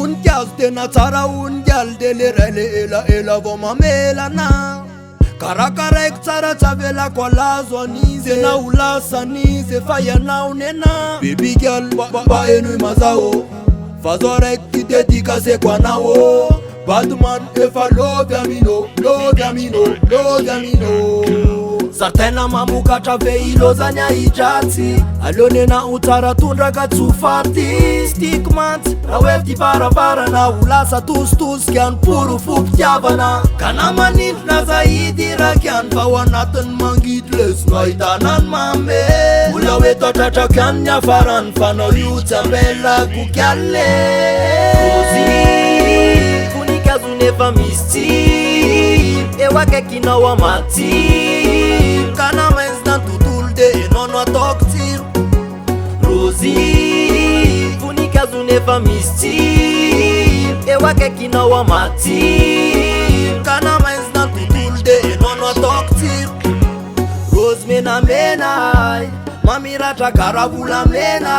voninkazo tena tsara oningalo de le ray le ela vao mamelana karakaraiko tsara tsy avelako alazo anizy na ho lasanizy efa ianao nena bebikalo mba enoy mazao fa zao raiky ty dedikaseko anao Batman efa lovy amino Sartena mamokatra ve ilozany ahidratsy alonena ho tsara tondraka tsy ho fartistik mantsy raha hoe ty farafarana ho lasa tositosika any poro fompitiavana ka na manindrona zahidy raky any fa ho anatiny mangidy lesona hitanany mame ola hoe toatratrako any ny afarany fanao io tsy ambelako kyalle voninkazo nefa misy tsiro eo akaikinao amatsiro ka na mainzy nantontolo de enao no ataoko tsiro Rozy voninkazo nefa misy tsiro eo akaikinao amatsiro ka na mainzy nantontolo de enao no ataoko tsiro Rozy menamena mamiratra karavolamena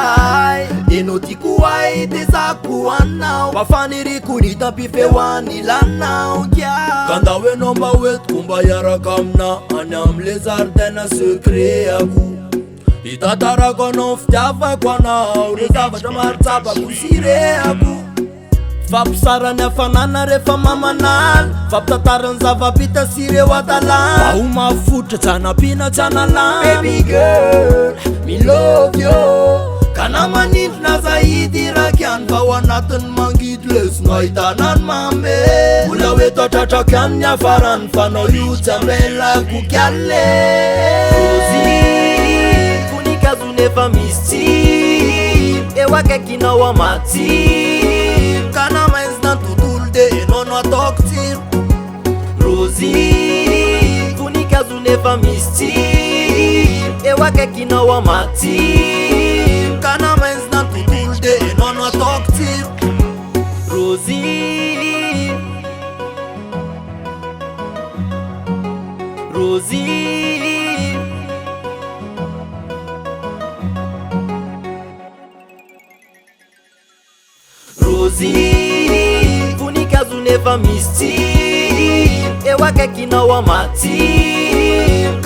enao tiako ay de zako anao mafaniriko ny tampifehoany lanao kya kandao enao mba hoetiko mba hiaraka amina any amle zaridaina secretako hitatarako anao fitiavako anao re zavatra maritsapako sirehako fampisarany hafanana rehefa mamanala fampitantarany zavapita sireo atalana aho mafotra tsy anapina tsy analana baby girl me love you ka na manindrona zahidy raky any fa ho anatiny mangidy lesona hitanany mame ola hoe toatratrako any ny afarany fanao io tsy ambelako kyalle voninkazo nefa misy tsiro eo akaikinao amatsiro ka na mainzy nantontolo de enao no ataoko tsiro Rozy voninkazo nefa misy tsiro eo akaikinao amatsiro ka na mainzy nantontolo de enao no ataoko tsiro Rozy Rozy voninkazo nefa misy tsiro eo akaikinao amatsiro